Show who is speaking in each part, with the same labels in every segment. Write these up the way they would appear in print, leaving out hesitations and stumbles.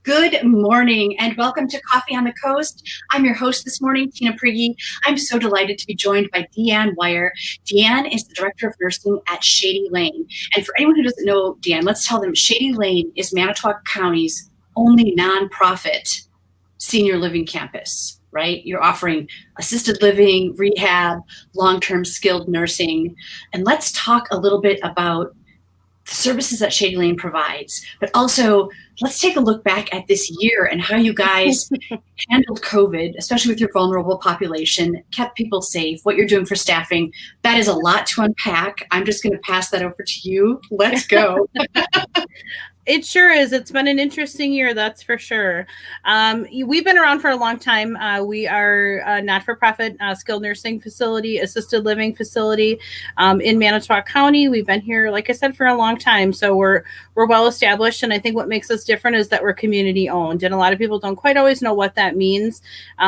Speaker 1: Good morning and welcome to Coffee on the Coast. I'm your host this morning, Tina Prigge. I'm so delighted to be joined by Deanne Weier. Deanne is the Director of Nursing at Shady Lane. And for anyone who doesn't know Deanne, let's tell them Shady Lane is Manitowoc County's only nonprofit senior living campus, right? You're offering assisted living, rehab, long-term skilled nursing. And let's talk a little bit about the services that Shady Lane provides, but also let's take a look back at this year and how you guys handled COVID, especially with your vulnerable population, kept people safe, what you're doing for staffing. That is a lot to unpack. I'm just going to pass that over to you. Let's go.
Speaker 2: It sure is. It's been an interesting year, that's for sure. We've been around for a long time. We are a not-for-profit skilled nursing facility, assisted living facility in Manitowoc County. We've been here, like I said, for a long time. So we're well established. And I think what makes us different is that we're community owned. And a lot of people don't quite always know what that means.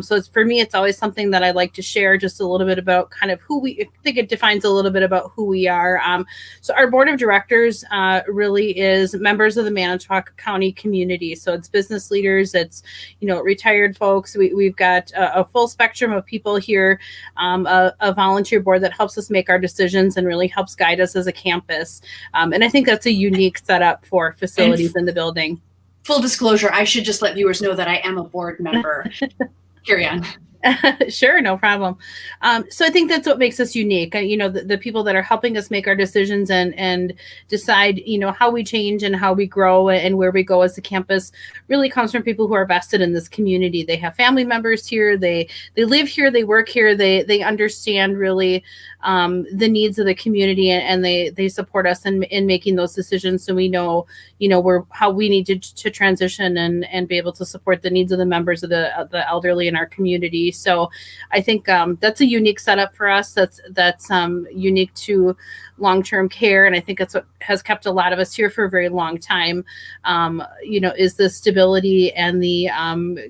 Speaker 2: So for me, it's always something that I like to share just a little bit about kind of I think it defines a little bit about who we are. So our board of directors really is members of the Manitowoc County community. So it's business leaders, it's, retired folks. We've got a full spectrum of people here, a volunteer board that helps us make our decisions and really helps guide us as a campus. And I think that's a unique setup for facilities in the building.
Speaker 1: Full disclosure, I should just let viewers know that I am a board member. Carry on.
Speaker 2: Sure, no problem. So I think that's what makes us unique. The people that are helping us make our decisions and decide, how we change and how we grow and where we go as a campus really comes from people who are vested in this community. They have family members here. They live here. They work here. They understand really the needs of the community, and they support us in making those decisions. So we know, how we need to transition and be able to support the needs of the members of the elderly in our community. So I think that's a unique setup for us. That's unique to long-term care. And I think that's what has kept a lot of us here for a very long time, is the stability and the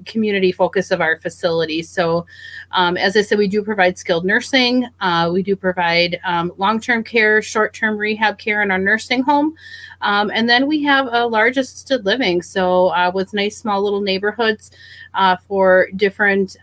Speaker 2: community focus of our facility. So as I said, we do provide skilled nursing. We do provide long-term care, short-term rehab care in our nursing home. And then we have a large assisted living. So with nice small little neighborhoods for different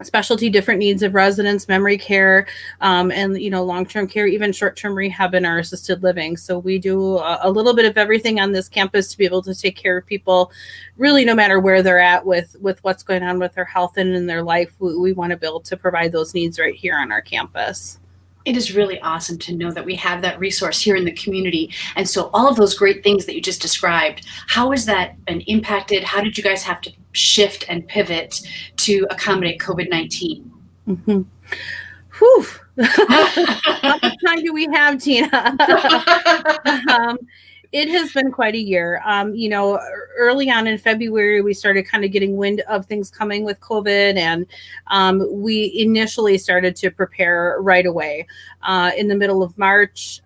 Speaker 2: specialty, different needs of residents, memory care, and, long-term care, even short-term rehab in our assisted living. So we do a little bit of everything on this campus to be able to take care of people really no matter where they're at with what's going on with their health and in their life. We want to be able to provide those needs right here on our campus.
Speaker 1: It is really awesome to know that we have that resource here in the community. And so all of those great things that you just described, how has that been impacted? How did you guys have to shift and pivot to accommodate COVID-19?
Speaker 2: Mm-hmm. Whew. How much time do we have, Tina? It has been quite a year. Early on in February, we started kind of getting wind of things coming with COVID, and we initially started to prepare right away. In the middle of March,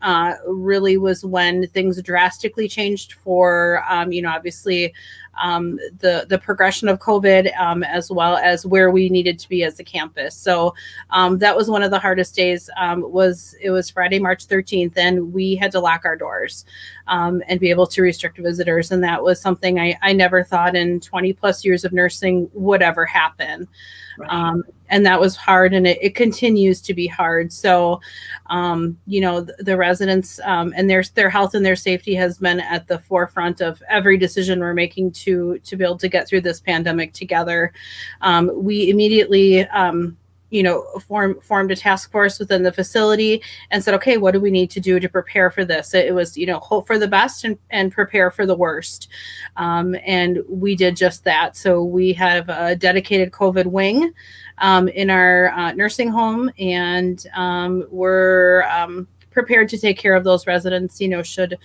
Speaker 2: really was when things drastically changed for, obviously, the progression of COVID, as well as where we needed to be as a campus. So that was one of the hardest days. It was Friday, March 13th, and we had to lock our doors and be able to restrict visitors. And that was something I never thought in 20 plus years of nursing would ever happen. Right. And that was hard, and it continues to be hard. So, the residents and their health and their safety has been at the forefront of every decision we're making to be able to get through this pandemic together. We immediately formed a task force within the facility and said, okay, what do we need to do to prepare for this? It was, hope for the best and prepare for the worst. And we did just that. So we have a dedicated COVID wing in our nursing home, and we're prepared to take care of those residents. Should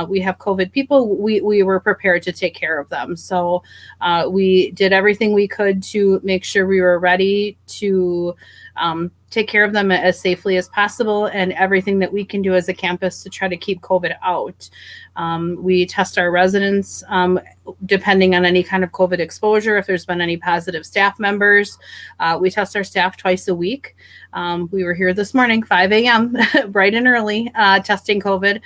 Speaker 2: we have COVID people, we were prepared to take care of them. So we did everything we could to make sure we were ready to take care of them as safely as possible, and everything that we can do as a campus to try to keep COVID out. We test our residents depending on any kind of COVID exposure. If there's been any positive staff members, we test our staff twice a week. We were here this morning, 5 a.m., bright and early, testing COVID.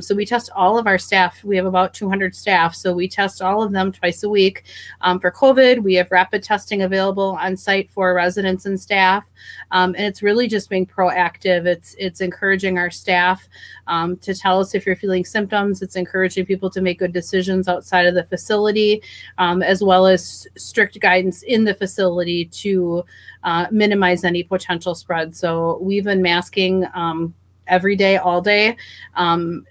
Speaker 2: So we test all of our staff. We have about 200 staff. So we test all of them twice a week for COVID. We have rapid testing available on site for residents and staff. And it's really just being proactive. It's encouraging our staff to tell us if you're feeling symptoms. It's encouraging people to make good decisions outside of the facility, as well as strict guidance in the facility to minimize any potential spread. So we've been masking every day, all day,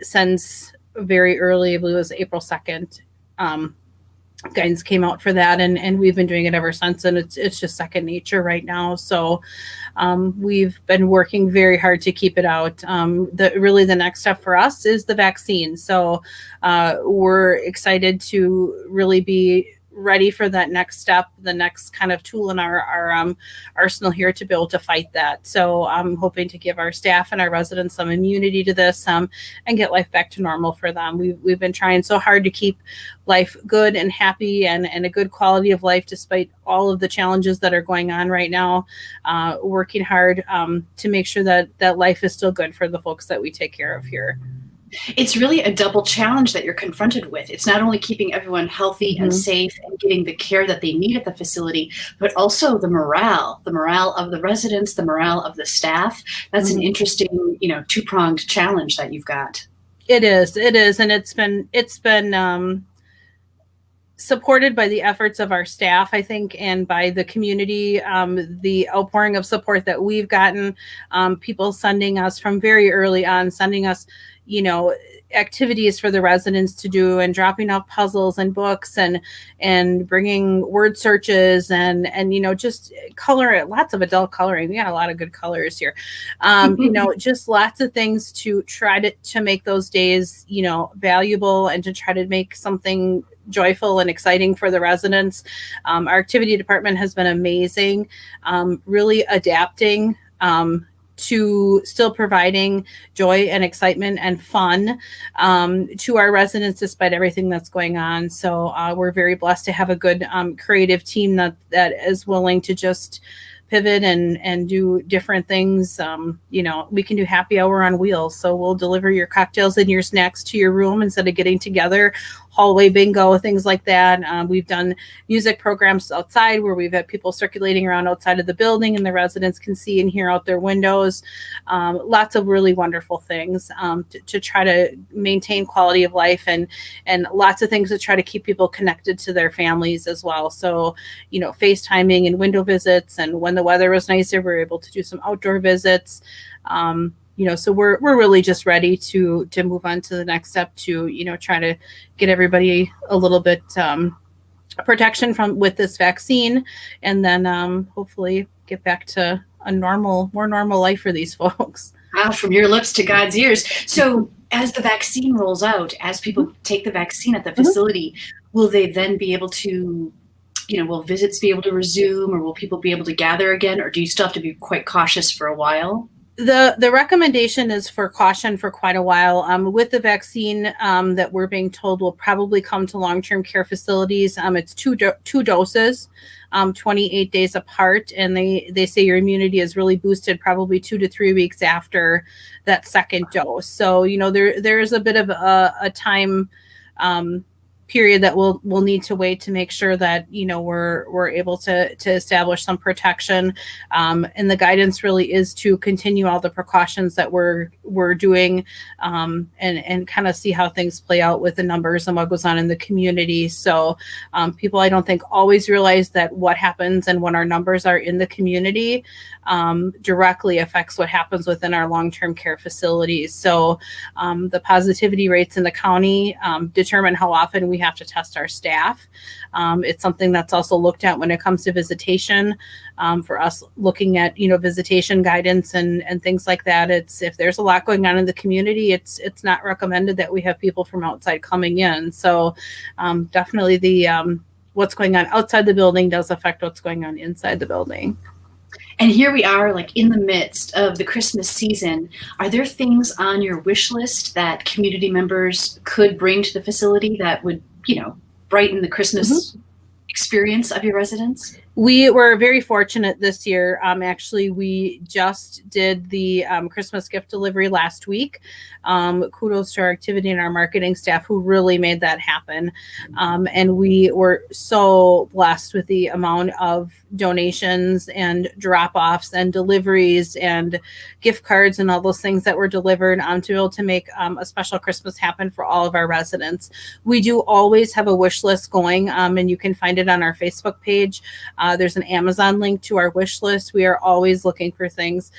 Speaker 2: since very early, I believe it was April 2nd. Guidance came out for that, and we've been doing it ever since, and it's just second nature right now. So we've been working very hard to keep it out. The next step for us is the vaccine. So we're excited to really be ready for that next step, the next kind of tool in our arsenal here to be able to fight that. So I'm hoping to give our staff and our residents some immunity to this and get life back to normal for them. We've been trying so hard to keep life good and happy and a good quality of life despite all of the challenges that are going on right now, working hard to make sure that life is still good for the folks that we take care of here.
Speaker 1: It's really a double challenge that you're confronted with. It's not only keeping everyone healthy and safe and getting the care that they need at the facility, but also the morale of the residents, the morale of the staff. That's an interesting, two-pronged challenge that you've got.
Speaker 2: It is. And it's been supported by the efforts of our staff, I think, and by the community, the outpouring of support that we've gotten, people sending us from very early on, sending us, activities for the residents to do and dropping off puzzles and books and bringing word searches and just color, lots of adult coloring. We got a lot of good colors here. Just lots of things to try to make those days, valuable and to try to make something joyful and exciting for the residents. Our activity department has been amazing, really adapting to still providing joy and excitement and fun to our residents despite everything that's going on. So we're very blessed to have a good creative team that is willing to just pivot and do different things. We can do happy hour on wheels. So we'll deliver your cocktails and your snacks to your room instead of getting together, hallway bingo, things like that. We've done music programs outside where we've had people circulating around outside of the building and the residents can see and hear out their windows. Lots of really wonderful things to try to maintain quality of life and lots of things to try to keep people connected to their families as well. So, FaceTiming and window visits, and when the weather was nicer, we were able to do some outdoor visits. So we're really just ready to move on to the next step to, try to get everybody a little bit protection with this vaccine, and then hopefully get back to a more normal life for these folks.
Speaker 1: Wow, from your lips to God's ears. So as the vaccine rolls out, as people take the vaccine at the facility, will they then be able to, will visits be able to resume, or will people be able to gather again, or do you still have to be quite cautious for a while?
Speaker 2: The recommendation is for caution for quite a while. With the vaccine that we're being told will probably come to long-term care facilities. It's two doses, 28 days apart, and they say your immunity is really boosted probably 2 to 3 weeks after that second dose. So there is a bit of a time period that we'll need to wait to make sure that we're able to establish some protection, and the guidance really is to continue all the precautions that we're doing, and kind of see how things play out with the numbers and what goes on in the community. So people, I don't think, always realize that what happens and when our numbers are in the community directly affects what happens within our long-term care facilities. So the positivity rates in the county determine how often we have to test our staff. It's something that's also looked at when it comes to visitation. For us, looking at visitation guidance and things like that. It's, if there's a lot going on in the community, it's not recommended that we have people from outside coming in. So definitely the what's going on outside the building does affect what's going on inside the building.
Speaker 1: And here we are, like in the midst of the Christmas season. Are there things on your wish list that community members could bring to the facility that would, brighten the Christmas experience of your residents?
Speaker 2: We were very fortunate this year. Actually, we just did the Christmas gift delivery last week. Kudos to our activity and our marketing staff who really made that happen. And we were so blessed with the amount of donations and drop-offs and deliveries and gift cards and all those things that were delivered to be able to make a special Christmas happen for all of our residents. We do always have a wish list going, and you can find it on our Facebook page. There's an Amazon link to our wish list. We are always looking for things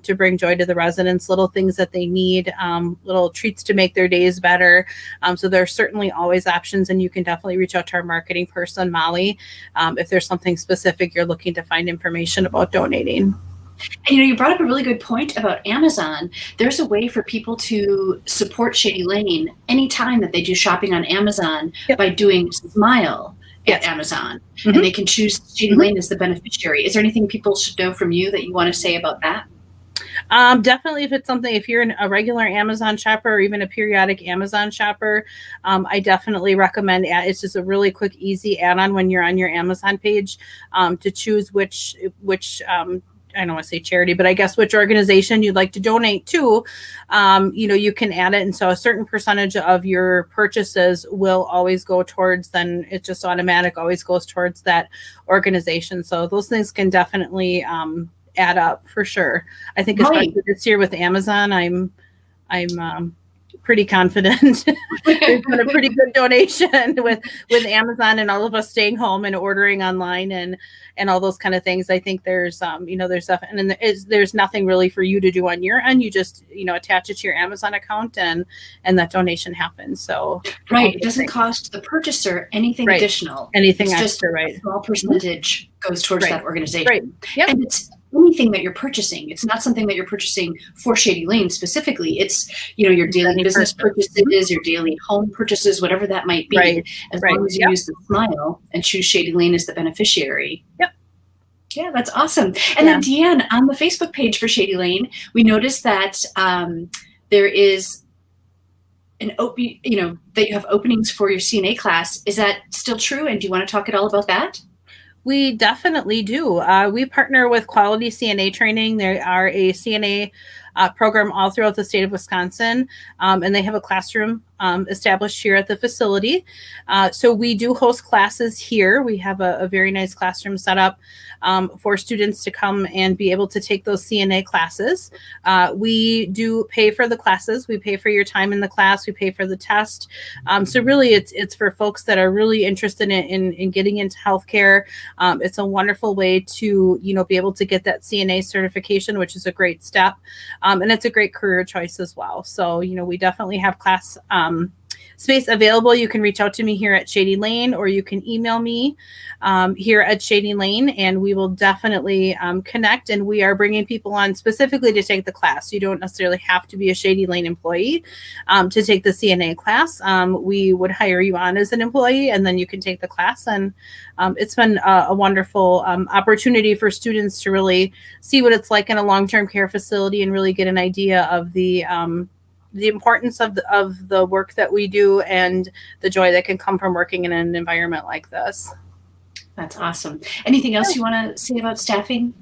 Speaker 2: to bring joy to the residents, little things that they need, little treats to make their days better. So there's certainly always options, and you can definitely reach out to our marketing person, Molly, if there's something specific you're looking to find information about donating.
Speaker 1: And, you brought up a really good point about Amazon. There's a way for people to support Shady Lane anytime that they do shopping on Amazon by doing Smile at Amazon. And they can choose Shady Lane as the beneficiary. Is there anything people should know from you that you want to say about that?
Speaker 2: Definitely, if you're a regular Amazon shopper or even a periodic Amazon shopper, I definitely recommend it's just a really quick, easy add-on when you're on your Amazon page to choose which I don't want to say charity, but I guess which organization you'd like to donate to. You can add it. And so a certain percentage of your purchases will always go towards, then it's just automatic, always goes towards that organization. So those things can definitely add up for sure. I think especially this year with Amazon, I'm pretty confident there's been a pretty good donation with Amazon and all of us staying home and ordering online and all those kind of things. I think there's there's stuff, and there's nothing really for you to do on your end. You just attach it to your Amazon account and that donation happens. So
Speaker 1: it doesn't cost the purchaser anything additional.
Speaker 2: Anything
Speaker 1: it's
Speaker 2: extra,
Speaker 1: just a small percentage goes towards that organization. And it's anything that you're purchasing. It's not something that you're purchasing for Shady Lane specifically. It's your daily business purchases, your daily home purchases, whatever that might be. As long as you use the Smile and choose Shady Lane as the beneficiary. Yeah, that's awesome. And then Deanne, on the Facebook page for Shady Lane, we noticed that there is that you have openings for your CNA class. Is that still true? And do you want to talk at all about that?
Speaker 2: We definitely do. We partner with Quality CNA Training. They are a CNA program all throughout the state of Wisconsin, and they have a classroom established here at the facility. So we do host classes here. We have a very nice classroom set up for students to come and be able to take those CNA classes. We do pay for the classes. We pay for your time in the class. We pay for the test. So really it's for folks that are really interested in getting into healthcare. It's a wonderful way to, be able to get that CNA certification, which is a great step. And it's a great career choice as well. So, we definitely have class space available. You can reach out to me here at Shady Lane, or you can email me here at Shady Lane, and we will definitely connect. And we are bringing people on specifically to take the class. You don't necessarily have to be a Shady Lane employee to take the CNA class. We would hire you on as an employee, and then you can take the class. And it's been a wonderful opportunity for students to really see what it's like in a long-term care facility and really get an idea of the importance of the work that we do and the joy that can come from working in an environment like this.
Speaker 1: That's awesome. Anything else you want to say about staffing?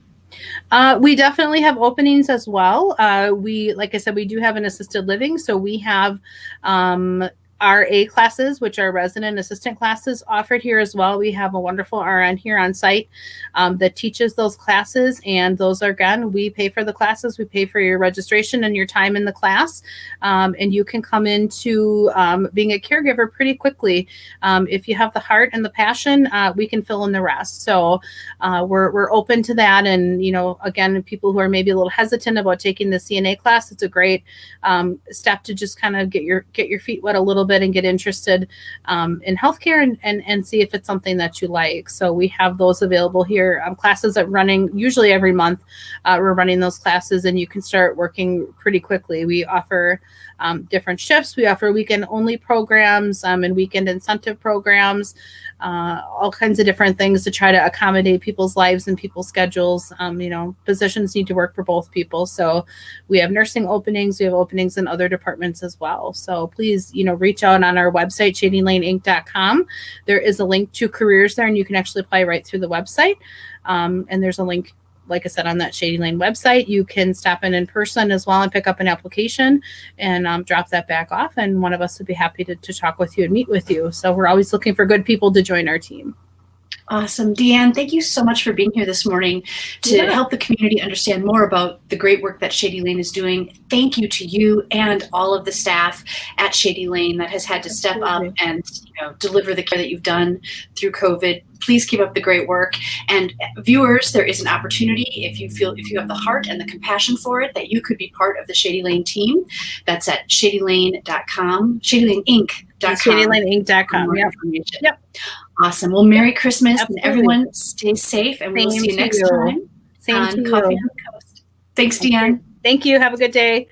Speaker 2: We definitely have openings as well. Like I said, we do have an assisted living. So we have RA classes, which are resident assistant classes, offered here as well. We have a wonderful RN here on site that teaches those classes, and those are, again, we pay for the classes, we pay for your registration and your time in the class, and you can come into being a caregiver pretty quickly. If you have the heart and the passion, we can fill in the rest. So we're open to that, and again, people who are maybe a little hesitant about taking the CNA class, it's a great step to just kind of get your feet wet a little bit and get interested in healthcare and see if it's something that you like. So we have those available here. Classes are running usually every month. We're running those classes, and you can start working pretty quickly. We offer different shifts. We offer weekend only programs and weekend incentive programs. all kinds of different things to try to accommodate people's lives and people's schedules. Positions need to work for both people. So we have nursing openings. We have openings in other departments as well. So please, reach out on our website, shadylaneinc.com. There is a link to careers there, and you can actually apply right through the website. And there's a link, like I said, on that Shady Lane website. You can stop in person as well and pick up an application and drop that back off. And one of us would be happy to talk with you and meet with you. So we're always looking for good people to join our team.
Speaker 1: Awesome. Deanne, thank you so much for being here this morning to help the community understand more about the great work that Shady Lane is doing. Thank you to you and all of the staff at Shady Lane that has had to step up and deliver the care that you've done through COVID. Please keep up the great work. And viewers, there is an opportunity if you have the heart and the compassion for it, that you could be part of the Shady Lane team. That's at shadylane.com, shadylaneinc.com.
Speaker 2: shadylaneinc.com. Yep.
Speaker 1: Awesome. Well, Merry Christmas. Absolutely. And everyone stay safe, and we'll see you next time on Coffee on the Coast. Thanks, Deanne.
Speaker 2: Thank you. Have a good day.